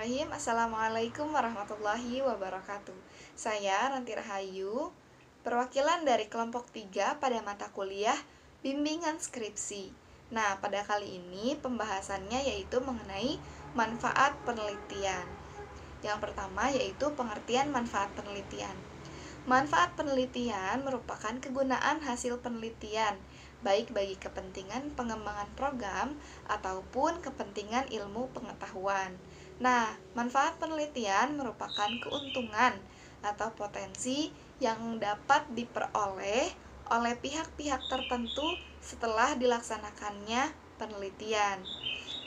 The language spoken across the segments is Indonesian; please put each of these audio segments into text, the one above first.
Bismillahirrahmanirrahim. Assalamualaikum warahmatullahi wabarakatuh. Saya Ranti Rahayu, perwakilan dari kelompok 3 pada mata kuliah Bimbingan Skripsi. Nah, pada kali ini pembahasannya yaitu mengenai manfaat penelitian. Yang pertama yaitu pengertian manfaat penelitian. Manfaat penelitian merupakan kegunaan hasil penelitian, baik bagi kepentingan pengembangan program ataupun kepentingan ilmu pengetahuan. Nah, manfaat penelitian merupakan keuntungan atau potensi yang dapat diperoleh oleh pihak-pihak tertentu setelah dilaksanakannya penelitian.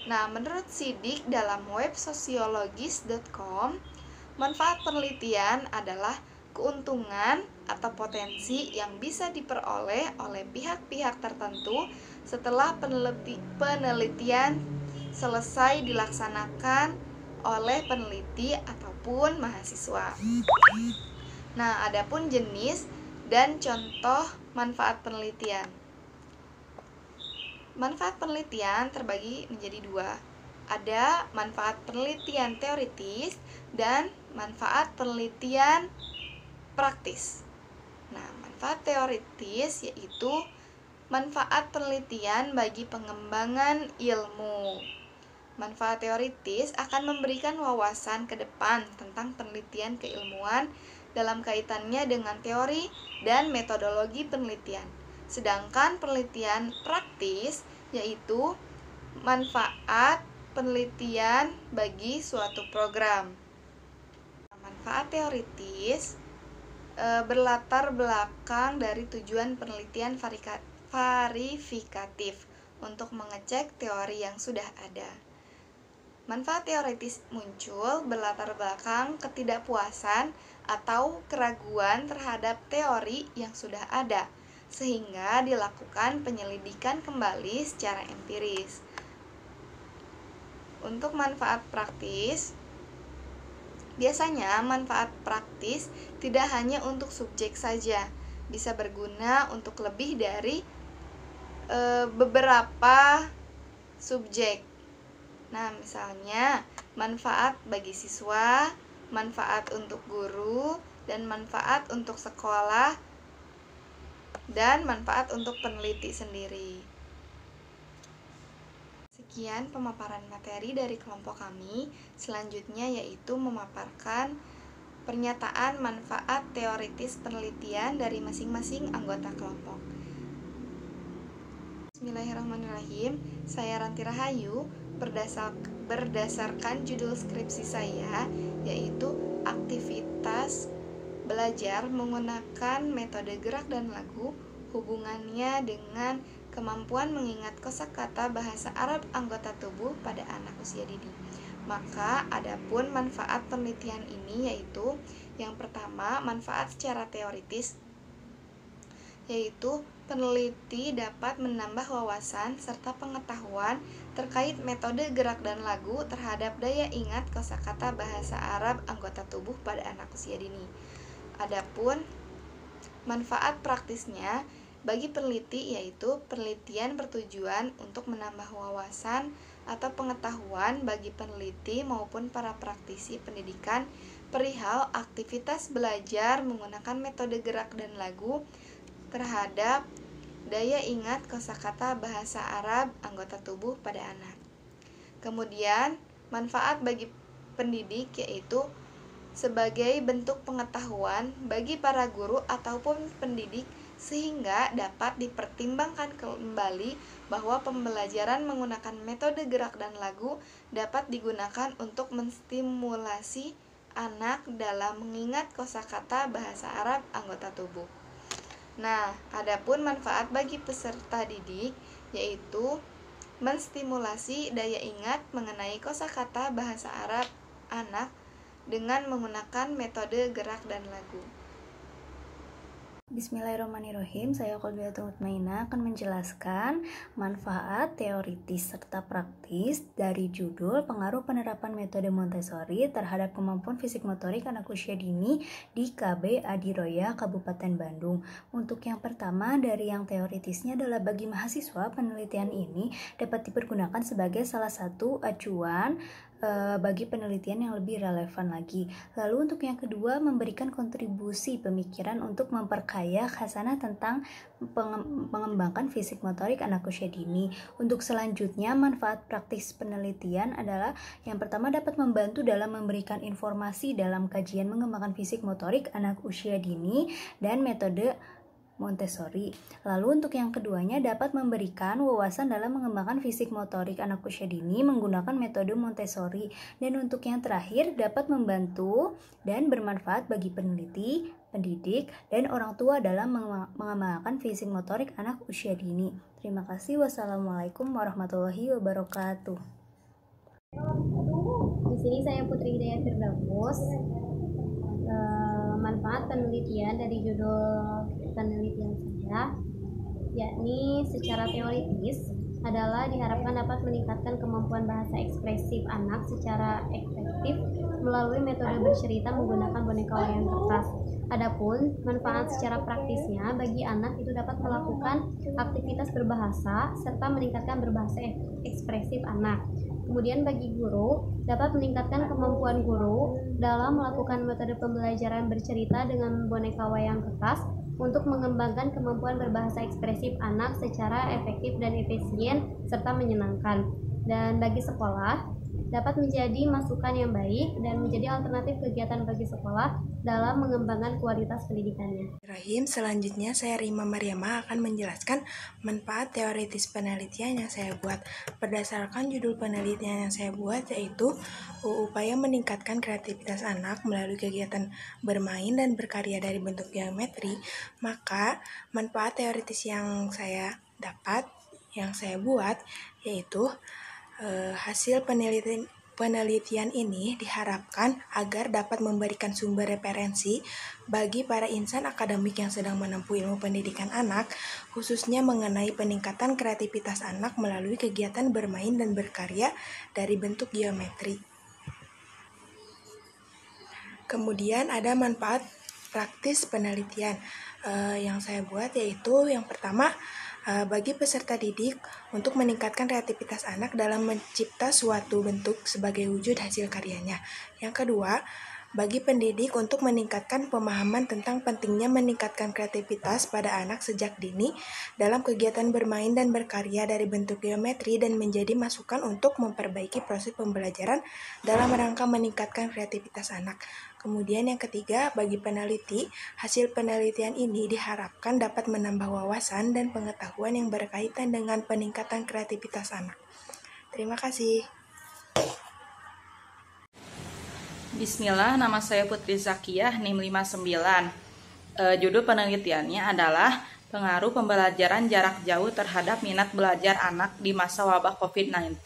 Nah, menurut Sidik dalam web sosiologis.com, manfaat penelitian adalah keuntungan atau potensi yang bisa diperoleh oleh pihak-pihak tertentu setelah penelitian selesai dilaksanakan oleh peneliti ataupun mahasiswa. Nah, adapun jenis dan contoh manfaat penelitian. Manfaat penelitian terbagi menjadi dua. Ada manfaat penelitian teoritis dan manfaat penelitian praktis. Nah, manfaat teoritis yaitu manfaat penelitian bagi pengembangan ilmu. Manfaat teoritis akan memberikan wawasan ke depan tentang penelitian keilmuan dalam kaitannya dengan teori dan metodologi penelitian. Sedangkan penelitian praktis yaitu manfaat penelitian bagi suatu program. Manfaat teoritis berlatar belakang dari tujuan penelitian verifikatif untuk mengecek teori yang sudah ada. Manfaat teoritis muncul berlatar belakang ketidakpuasan atau keraguan terhadap teori yang sudah ada, sehingga dilakukan penyelidikan kembali secara empiris. Untuk manfaat praktis, biasanya manfaat praktis tidak hanya untuk subjek saja, bisa berguna untuk lebih dari beberapa subjek. Nah, misalnya manfaat bagi siswa, manfaat untuk guru, dan manfaat untuk sekolah, dan manfaat untuk peneliti sendiri. Sekian pemaparan materi dari kelompok kami. Selanjutnya yaitu memaparkan pernyataan manfaat teoritis penelitian dari masing-masing anggota kelompok. Bismillahirrahmanirrahim. Saya Ranti Rahayu, berdasarkan judul skripsi saya yaitu aktivitas belajar menggunakan metode gerak dan lagu, hubungannya dengan kemampuan mengingat kosakata bahasa Arab anggota tubuh pada anak usia dini. Maka adapun manfaat penelitian ini yaitu yang pertama, manfaat secara teoritis, yaitu peneliti dapat menambah wawasan serta pengetahuan terkait metode gerak dan lagu terhadap daya ingat kosakata bahasa Arab anggota tubuh pada anak usia dini. Adapun manfaat praktisnya bagi peneliti yaitu penelitian bertujuan untuk menambah wawasan atau pengetahuan bagi peneliti maupun para praktisi pendidikan perihal aktivitas belajar menggunakan metode gerak dan lagu terhadap daya ingat kosakata bahasa Arab anggota tubuh pada anak. Kemudian, manfaat bagi pendidik yaitu sebagai bentuk pengetahuan bagi para guru ataupun pendidik sehingga dapat dipertimbangkan kembali bahwa pembelajaran menggunakan metode gerak dan lagu dapat digunakan untuk menstimulasi anak dalam mengingat kosakata bahasa Arab anggota tubuh. Nah, adapun manfaat bagi peserta didik yaitu menstimulasi daya ingat mengenai kosakata bahasa Arab anak dengan menggunakan metode gerak dan lagu. Bismillahirrahmanirrahim. Saya Qalbiatul Mutmainah akan menjelaskan manfaat teoritis serta praktis dari judul Pengaruh Penerapan Metode Montessori terhadap Kemampuan Fisik Motorik Anak Usia Dini di KB Adiroya, Kabupaten Bandung. Untuk yang pertama, dari yang teoritisnya adalah bagi mahasiswa, penelitian ini dapat dipergunakan sebagai salah satu acuan bagi penelitian yang lebih relevan lagi. Lalu untuk yang kedua, memberikan kontribusi pemikiran untuk memperkaya khasanah tentang mengembangkan fisik motorik anak usia dini. Untuk selanjutnya, manfaat praktis penelitian adalah yang pertama, dapat membantu dalam memberikan informasi dalam kajian mengembangkan fisik motorik anak usia dini dan metode Montessori. Lalu untuk yang keduanya, dapat memberikan wawasan dalam mengembangkan fisik motorik anak usia dini menggunakan metode Montessori. Dan untuk yang terakhir, dapat membantu dan bermanfaat bagi peneliti, pendidik, dan orang tua dalam mengembangkan fisik motorik anak usia dini. Terima kasih. Wassalamualaikum warahmatullahi wabarakatuh. Di sini saya Putri Hidayah Firdaus. Manfaat penelitian dari judul penelitian saya, yakni secara teoritis adalah diharapkan dapat meningkatkan kemampuan bahasa ekspresif anak secara efektif melalui metode bercerita menggunakan boneka wayang kertas. Adapun manfaat secara praktisnya, bagi anak itu dapat melakukan aktivitas berbahasa serta meningkatkan berbahasa ekspresif anak. Kemudian bagi guru, dapat meningkatkan kemampuan guru dalam melakukan metode pembelajaran bercerita dengan boneka wayang kertas untuk mengembangkan kemampuan berbahasa ekspresif anak secara efektif dan efisien serta menyenangkan. Dan bagi sekolah, dapat menjadi masukan yang baik dan menjadi alternatif kegiatan bagi sekolah dalam mengembangkan kualitas pendidikannya. Selanjutnya saya Rima Mariama akan menjelaskan manfaat teoritis penelitian yang saya buat. Berdasarkan judul penelitian yang saya buat, yaitu upaya meningkatkan kreativitas anak melalui kegiatan bermain dan berkarya dari bentuk geometri, maka manfaat teoritis yang saya dapat, yang saya buat, yaitu hasil penelitian ini diharapkan agar dapat memberikan sumber referensi bagi para insan akademik yang sedang menempuh ilmu pendidikan anak, khususnya mengenai peningkatan kreativitas anak melalui kegiatan bermain dan berkarya dari bentuk geometri. Kemudian ada manfaat praktis penelitian yang saya buat, yaitu yang pertama, bagi peserta didik untuk meningkatkan kreativitas anak dalam mencipta suatu bentuk sebagai wujud hasil karyanya. Yang kedua, bagi pendidik untuk meningkatkan pemahaman tentang pentingnya meningkatkan kreativitas pada anak sejak dini dalam kegiatan bermain dan berkarya dari bentuk geometri dan menjadi masukan untuk memperbaiki proses pembelajaran dalam rangka meningkatkan kreativitas anak. Kemudian yang ketiga, bagi peneliti, hasil penelitian ini diharapkan dapat menambah wawasan dan pengetahuan yang berkaitan dengan peningkatan kreativitas anak. Terima kasih. Bismillah, nama saya Putri Zakiyah, NIM 59. Judul penelitiannya adalah pengaruh pembelajaran jarak jauh terhadap minat belajar anak di masa wabah COVID-19.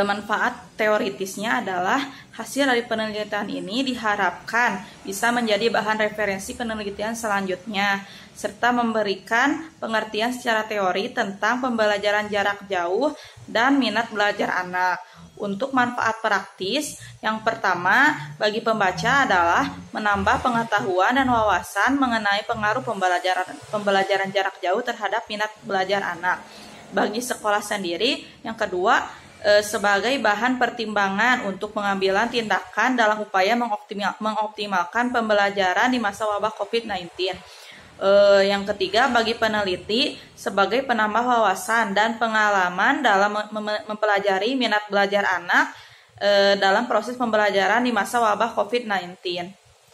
Manfaat teoritisnya adalah hasil dari penelitian ini diharapkan bisa menjadi bahan referensi penelitian selanjutnya, serta memberikan pengertian secara teori tentang pembelajaran jarak jauh dan minat belajar anak. Untuk manfaat praktis, yang pertama bagi pembaca adalah menambah pengetahuan dan wawasan mengenai pengaruh pembelajaran jarak jauh terhadap minat belajar anak. Bagi sekolah sendiri, yang kedua sebagai bahan pertimbangan untuk pengambilan tindakan dalam upaya mengoptimalkan pembelajaran di masa wabah COVID-19. Yang ketiga, bagi peneliti sebagai penambah wawasan dan pengalaman dalam mempelajari minat belajar anak dalam proses pembelajaran di masa wabah COVID-19.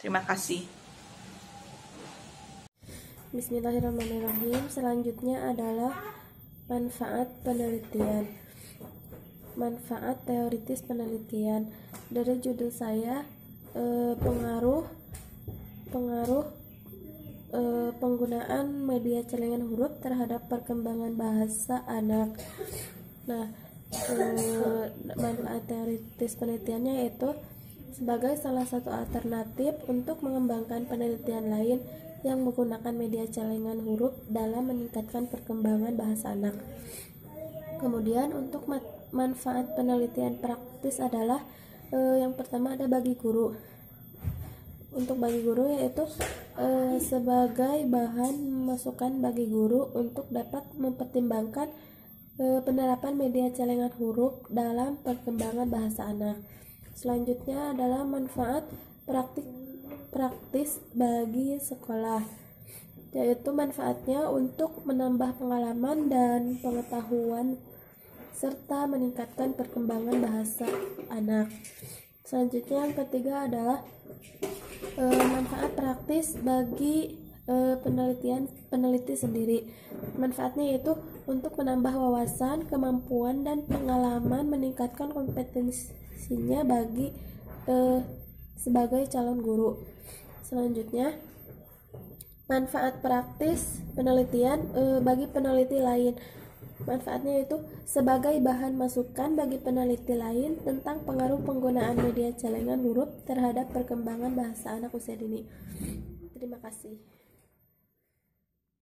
Terima kasih. Bismillahirrahmanirrahim. Selanjutnya adalah manfaat penelitian. Manfaat teoritis penelitian. Dari judul saya, pengaruh penggunaan media celengan huruf terhadap perkembangan bahasa anak. Nah, manfaat teoritis penelitiannya yaitu sebagai salah satu alternatif untuk mengembangkan penelitian lain yang menggunakan media celengan huruf dalam meningkatkan perkembangan bahasa anak. Kemudian untuk manfaat penelitian praktis adalah yang pertama ada bagi guru. Untuk bagi guru yaitu sebagai bahan masukan bagi guru untuk dapat mempertimbangkan penerapan media celengan huruf dalam perkembangan bahasa anak. Selanjutnya adalah manfaat praktis bagi sekolah, yaitu manfaatnya untuk menambah pengalaman dan pengetahuan serta meningkatkan perkembangan bahasa anak. Selanjutnya yang ketiga adalah manfaat praktis bagi peneliti sendiri. Manfaatnya yaitu untuk menambah wawasan, kemampuan, dan pengalaman, meningkatkan kompetensinya bagi sebagai calon guru. Selanjutnya, manfaat praktis penelitian bagi peneliti lain. Manfaatnya itu sebagai bahan masukan bagi peneliti lain tentang pengaruh penggunaan media celengan huruf terhadap perkembangan bahasa anak usia dini. Terima kasih.